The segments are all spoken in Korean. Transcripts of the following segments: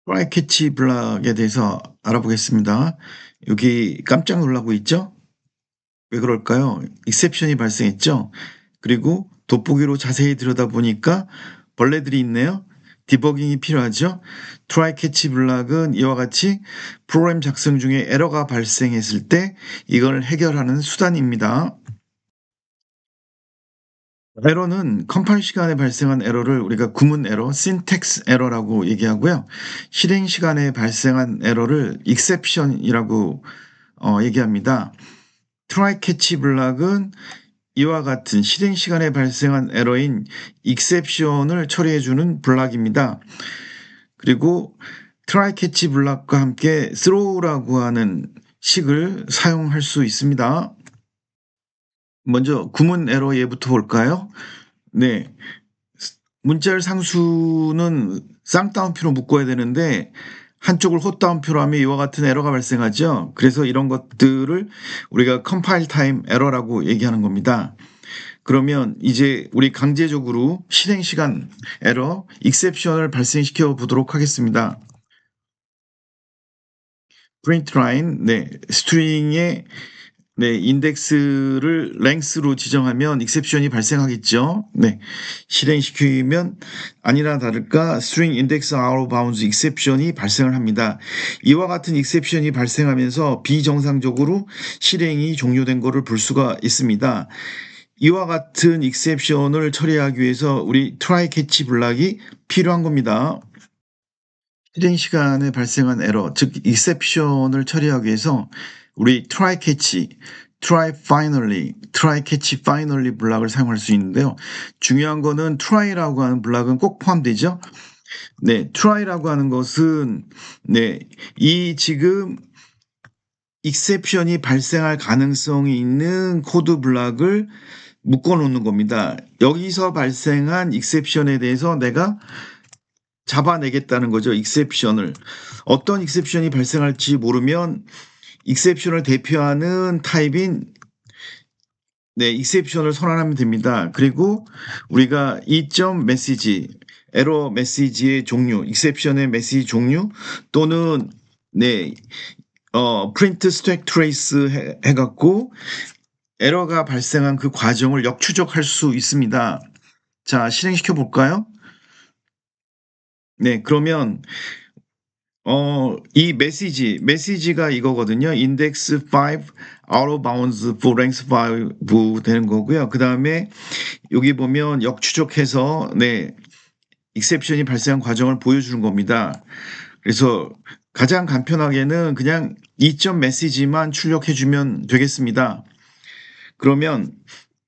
트라이 캐치 블락에 대해서 알아보겠습니다. 여기 깜짝 놀라고 있죠? 왜 그럴까요? 익셉션이 발생했죠? 그리고 돋보기로 자세히 들여다보니까 벌레들이 있네요. 디버깅이 필요하죠? 트라이 캐치 블락은 이와 같이 프로그램 작성 중에 에러가 발생했을 때 이걸 해결하는 수단입니다. 에러는 컴파일 시간에 발생한 에러를 우리가 구문 에러, 신텍스 에러라고 얘기하고요. 실행 시간에 발생한 에러를 익셉션이라고 얘기합니다. 트라이 캐치 블락은 이와 같은 실행 시간에 발생한 에러인 익셉션을 처리해 주는 블락입니다. 그리고 트라이 캐치 블락과 함께 throw라고 하는 식을 사용할 수 있습니다. 먼저 구문 에러 예부터 볼까요? 네. 문자열 상수는 쌍따옴표로 묶어야 되는데 한쪽을 헛따옴표로 하면 이와 같은 에러가 발생하죠. 그래서 이런 것들을 우리가 컴파일 타임 에러라고 얘기하는 겁니다. 그러면 이제 우리 강제적으로 실행 시간 에러, 익셉션을 발생시켜 보도록 하겠습니다. 프린트 라인, 네, 스트링의 네, 인덱스를 랭스로 지정하면 익셉션이 발생하겠죠. 네. 실행시키면 아니나 다를까 string index out of bounds exception이 발생을 합니다. 이와 같은 익셉션이 발생하면서 비정상적으로 실행이 종료된 것을 볼 수가 있습니다. 이와 같은 익셉션을 처리하기 위해서 우리 try catch 블락이 필요한 겁니다. 실행 시간에 발생한 에러, 즉 익셉션을 처리하기 위해서 우리 try catch, try finally, try catch finally 블락을 사용할 수 있는데요. 중요한 거는 try라고 하는 블락은 꼭 포함되죠. 네, try라고 하는 것은 네, 이 지금 익셉션이 발생할 가능성이 있는 코드 블락을 묶어 놓는 겁니다. 여기서 발생한 익셉션에 대해서 내가 잡아내겠다는 거죠. 익셉션을. 어떤 익셉션이 발생할지 모르면 익셉션을 대표하는 타입인 네, 익셉션을 선언하면 됩니다. 그리고 우리가 이점 메시지, 에러 메시지의 종류, 익셉션의 메시지 종류 또는 네, 프린트 스택 트레이스 해갖고 에러가 발생한 그 과정을 역추적할 수 있습니다. 자, 실행시켜 볼까요? 네, 그러면 이 메시지가 이거거든요. index 5 out of bounds for length 5 되는 거고요. 그 다음에 여기 보면 역추적해서 네, 익셉션이 발생한 과정을 보여주는 겁니다. 그래서 가장 간편하게는 그냥 이점 메시지만 출력해주면 되겠습니다. 그러면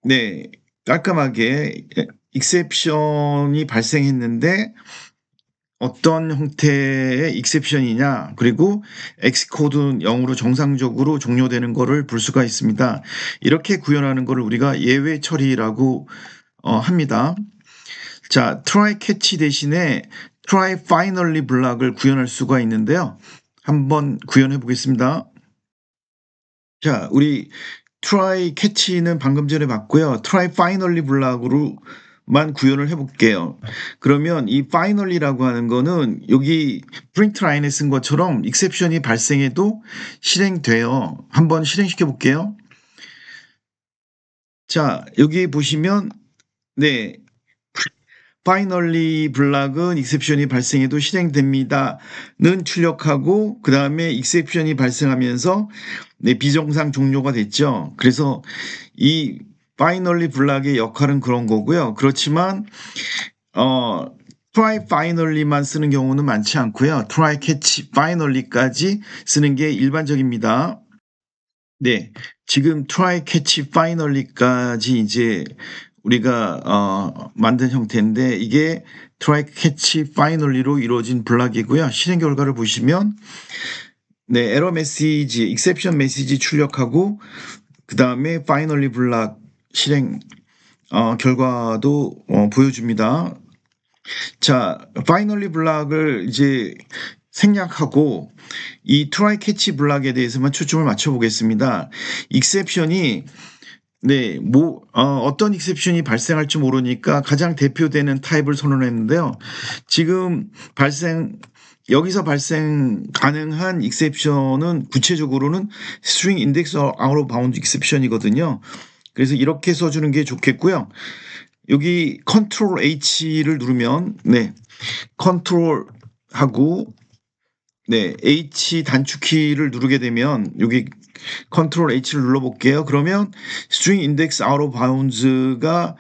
네, 깔끔하게 익셉션이 발생했는데 어떤 형태의 익셉션이냐 그리고 엑스코드 0으로 정상적으로 종료되는 것을 볼 수가 있습니다. 이렇게 구현하는 것을 우리가 예외 처리라고 합니다. 자, try catch 대신에 try finally 블락을 구현할 수가 있는데요. 한번 구현해 보겠습니다. 자, 우리 try catch는 방금 전에 봤고요. try finally 블락으로만 구현을 해볼게요. 그러면 이 finally라고 하는 거는 여기 프린트 라인에 쓴 것처럼 익셉션이 발생해도 실행돼요. 한번 실행시켜 볼게요. 자, 여기 보시면 네, finally 블락은 익셉션이 발생해도 실행됩니다는 출력하고 그 다음에 익셉션이 발생하면서 네, 비정상 종료가 됐죠. 그래서 이 finally 블락의 역할은 그런 거고요. 그렇지만 try finally만 쓰는 경우는 많지 않고요. try catch finally까지 쓰는 게 일반적입니다. 네, 지금 try catch finally까지 이제 우리가 만든 형태인데 이게 try catch finally로 이루어진 블락이고요. 실행 결과를 보시면 네, 에러 메시지, 익셉션 메시지 출력하고 그 다음에 finally 블락 실행 결과도 보여줍니다. 자, finally 블락을 이제 생략하고 이 try catch 블락에 대해서만 초점을 맞춰 보겠습니다. 익셉션이 네. 어떤 익셉션이 발생할지 모르니까 가장 대표되는 타입을 선언했는데요. 지금 여기서 발생 가능한 익셉션은 구체적으로는 string index out of bounds exception이거든요. 그래서 이렇게 써 주는 게 좋겠고요. 여기 컨트롤 H를 누르면 컨트롤하고 H 단축키를 누르게 되면 여기 컨트롤 H를 눌러볼게요. 그러면 string index out of bounds가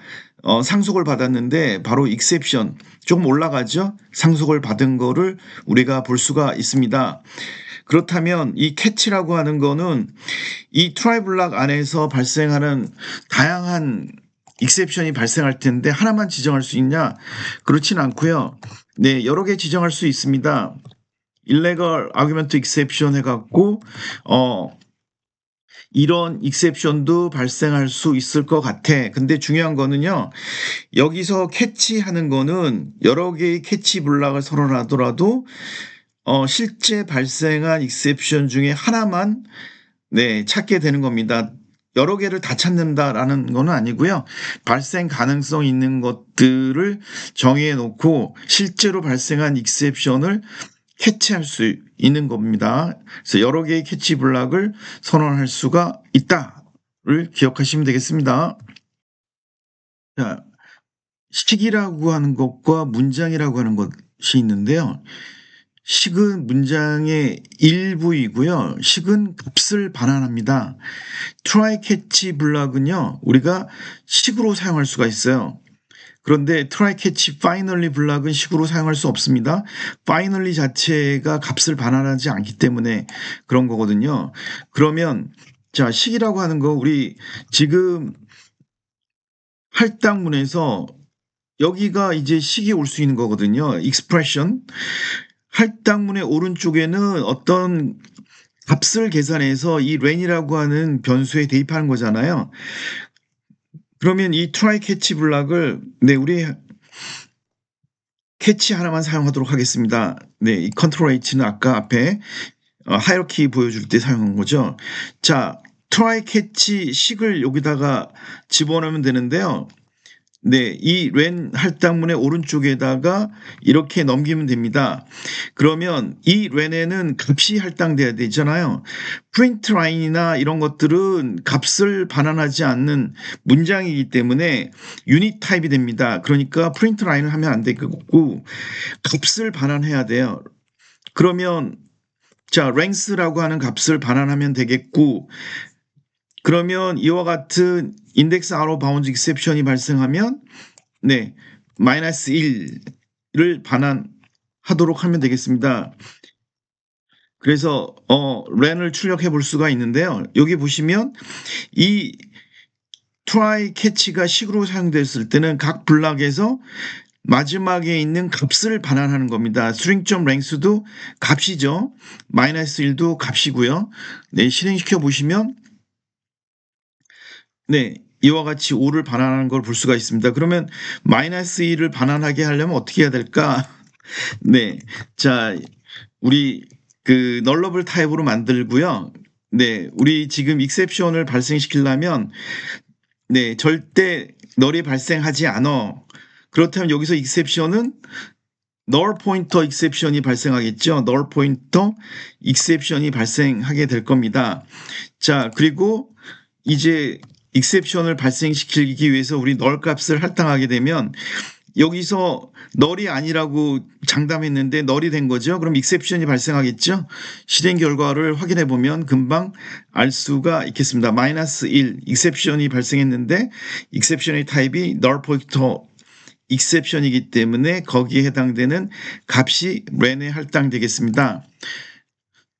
상속을 받았는데 바로 exception 조금 올라가죠. 상속을 받은 거를 우리가 볼 수가 있습니다. 그렇다면 이 catch라고 하는 거는 이 try 블락 안에서 발생하는 다양한 exception이 발생할 텐데 하나만 지정할 수 있냐? 그렇진 않고요. 여러 개 지정할 수 있습니다. illegal argument exception 해갖고 이런 익셉션도 발생할 수 있을 것 같아. 근데 중요한 거는요. 여기서 캐치하는 거는 여러 개의 캐치 블락을 선언하더라도 실제 발생한 익셉션 중에 하나만 찾게 되는 겁니다. 여러 개를 다 찾는다라는 건 아니고요. 발생 가능성 있는 것들을 정해 놓고 실제로 발생한 익셉션을 캐치할 수 있는 겁니다. 그래서 여러 개의 캐치 블락을 선언할 수가 있다를 기억하시면 되겠습니다. 자, 식이라고 하는 것과 문장이라고 하는 것이 있는데요. 식은 문장의 일부이고요. 식은 값을 반환합니다. try catch 블락은요. 우리가 식으로 사용할 수가 있어요. 그런데 try catch finally 블락은 식으로 사용할 수 없습니다. finally 자체가 값을 반환하지 않기 때문에 그런 거거든요. 그러면 자, 식이라고 하는 거 우리 지금 할당문에서 여기가 이제 식이 올 수 있는 거거든요. expression. 할당문의 오른쪽에는 어떤 값을 계산해서 이 ran이라고 하는 변수에 대입하는 거잖아요. 그러면 이 try catch 블락을 우리 캐치 하나만 사용하도록 하겠습니다. 이 컨트롤 H는 아까 앞에 하이어키 보여줄 때 사용한 거죠. 자, try catch 식을 여기다가 집어넣으면 되는데요. 이 len 할당문의 오른쪽에다가 이렇게 넘기면 됩니다. 그러면 이 len에는 값이 할당돼야 되잖아요. print line이나 이런 것들은 값을 반환하지 않는 문장이기 때문에 유닛 타입이 됩니다. 그러니까 print line을 하면 안 되고 값을 반환해야 돼요. 그러면 자, length라고 하는 값을 반환하면 되겠고, 그러면 이와 같은 index out of bounds exception이 발생하면 마이너스 1을 반환하도록 하면 되겠습니다. 그래서 len을 출력해 볼 수가 있는데요. 여기 보시면 이 try catch가 식으로 사용됐을 때는 각 블락에서 마지막에 있는 값을 반환하는 겁니다. string.length도 값이죠. 마이너스 1도 값이고요. 실행시켜 보시면 이와 같이 5를 반환하는 걸 볼 수가 있습니다. 그러면 마이너스 2를 반환하게 하려면 어떻게 해야 될까? 자, 우리 그 널러블 타입으로 만들고요. 우리 지금 익셉션을 발생시키려면 절대 널이 발생하지 않아. 그렇다면 여기서 익셉션은 null pointer exception이 발생하겠죠. null pointer exception이 발생하게 될 겁니다. 자, 그리고 이제 익셉션을 발생시키기 위해서 우리 null 값을 할당하게 되면 여기서 null이 아니라고 장담했는데 null이 된 거죠. 그럼 익셉션이 발생하겠죠. 실행 결과를 확인해 보면 금방 알 수가 있겠습니다. 마이너스 1 익셉션이 발생했는데 익셉션의 타입이 null pointer 익셉션이기 때문에 거기에 해당되는 값이 len에 할당되겠습니다.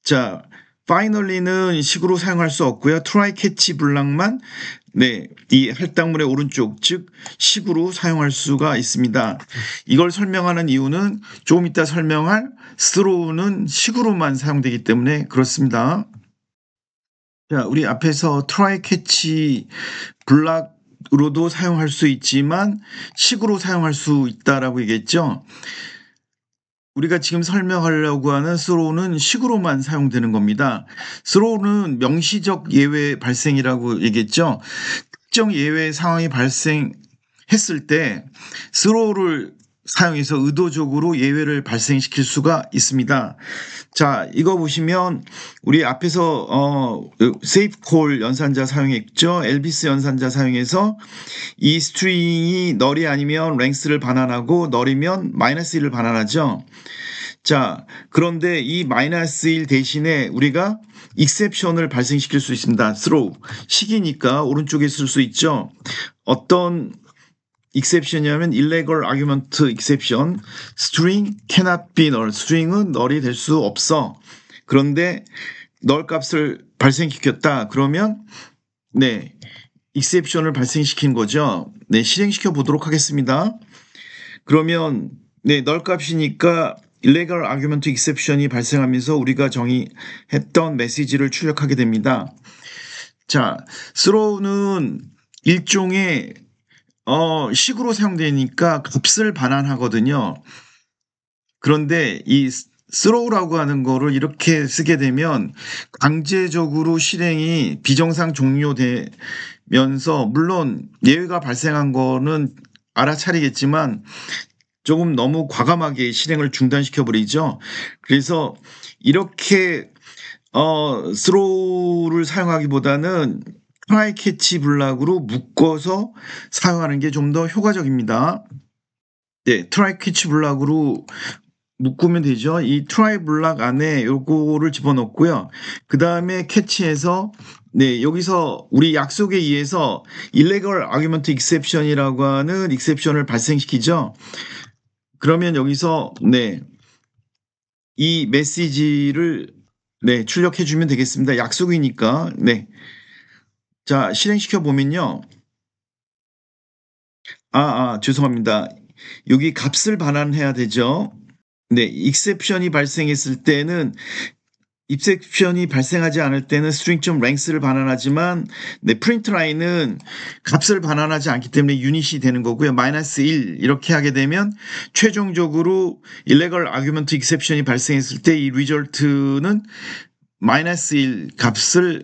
자, finally는 식으로 사용할 수 없고요. try catch 블락만 이 할당문의 오른쪽 즉 식으로 사용할 수가 있습니다. 이걸 설명하는 이유는 조금 이따 설명할 throw는 식으로만 사용되기 때문에 그렇습니다. 자, 우리 앞에서 try catch 블락으로도 사용할 수 있지만 식으로 사용할 수 있다라고 얘기했죠. 우리가 지금 설명하려고 하는 throw는 식으로만 사용되는 겁니다. throw는 명시적 예외 발생이라고 얘기했죠. 특정 예외 상황이 발생했을 때 throw를 사용해서 의도적으로 예외를 발생시킬 수가 있습니다. 자, 이거 보시면 우리 앞에서 safe call 연산자 사용했죠. 엘비스 연산자 사용해서 이 스트링이 널이 아니면 length를 반환하고 널이면 -1을 반환하죠. 자, 그런데 이 -1 대신에 우리가 exception을 발생시킬 수 있습니다. throw 식이니까 오른쪽에 쓸 수 있죠. 어떤 exception이냐면 illegal argument exception, string cannot be null. string은 null이 될 수 없어. 그런데 null 값을 발생시켰다. 그러면 네, exception을 발생시킨 거죠. 네, 실행시켜 보도록 하겠습니다. 그러면 네, null 값이니까 illegal argument exception이 발생하면서 우리가 정의했던 메시지를 출력하게 됩니다. 자, throw는 일종의 식으로 사용되니까 값을 반환하거든요. 그런데 이 throw라고 하는 거를 이렇게 쓰게 되면 강제적으로 실행이 비정상 종료되면서 물론 예외가 발생한 거는 알아차리겠지만 조금 너무 과감하게 실행을 중단시켜 버리죠. 그래서 이렇게 throw를 사용하기보다는 try catch 블락으로 묶어서 사용하는 게 좀 더 효과적입니다. 네, try catch 블락으로 묶으면 되죠. 이 try 블락 안에 요거를 집어넣고요. 그 다음에 캐치해서 네, 여기서 우리 약속에 의해서 illegal argument exception이라고 하는 exception을 발생시키죠. 그러면 여기서 네, 이 메시지를 네, 출력해 주면 되겠습니다. 약속이니까. 네. 자, 실행시켜 보면요. 죄송합니다. 여기 값을 반환해야 되죠. 네, exception이 발생했을 때는 exception이 발생하지 않을 때는 string.length를 반환하지만 네, printline은 값을 반환하지 않기 때문에 유닛이 되는 거고요. -1 이렇게 하게 되면 최종적으로 illegal argument exception이 발생했을 때 이 result는 -1 값을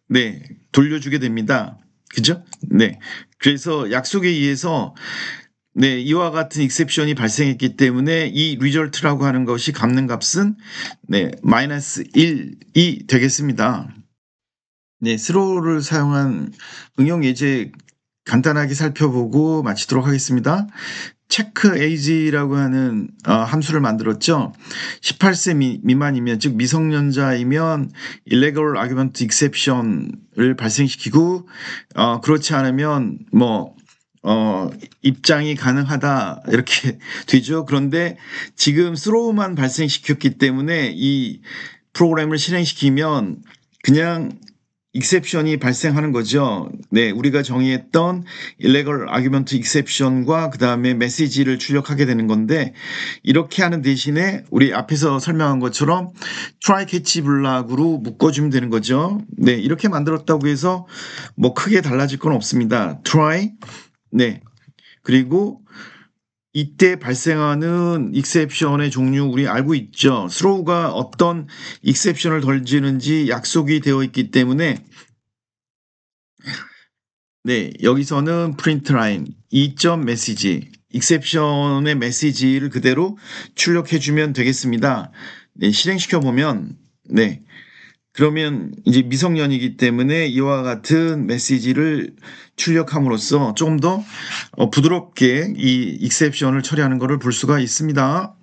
네, 돌려주게 됩니다. 그죠? 네. 그래서 약속에 의해서 네, 이와 같은 exception이 발생했기 때문에 이 result라고 하는 것이 갚는 값은 네, -1이 되겠습니다. 네, throw를 사용한 응용 예제 간단하게 살펴보고 마치도록 하겠습니다. 체크 age라고 하는 함수를 만들었죠. 18세 미만이면 즉 미성년자이면 illegal argument exception을 발생시키고 그렇지 않으면 뭐 입장이 가능하다 이렇게 되죠. 그런데 지금 throw만 발생시켰기 때문에 이 프로그램을 실행시키면 그냥 exception이 발생하는 거죠. 네, 우리가 정의했던 illegal argument exception과 그 다음에 메시지를 출력하게 되는 건데 이렇게 하는 대신에 우리 앞에서 설명한 것처럼 try catch 블락으로 묶어주면 되는 거죠. 네, 이렇게 만들었다고 해서 뭐 크게 달라질 건 없습니다. try 네, 그리고 이때 발생하는 exception의 종류 우리 알고 있죠. throw가 어떤 exception을 던지는지 약속이 되어 있기 때문에 네, 여기서는 printline 2점 메시지 exception의 메시지를 그대로 출력해 주면 되겠습니다. 네, 실행시켜 보면 네, 그러면 이제 미성년이기 때문에 이와 같은 메시지를 출력함으로써 조금 더 부드럽게 이 exception을 처리하는 것을 볼 수가 있습니다.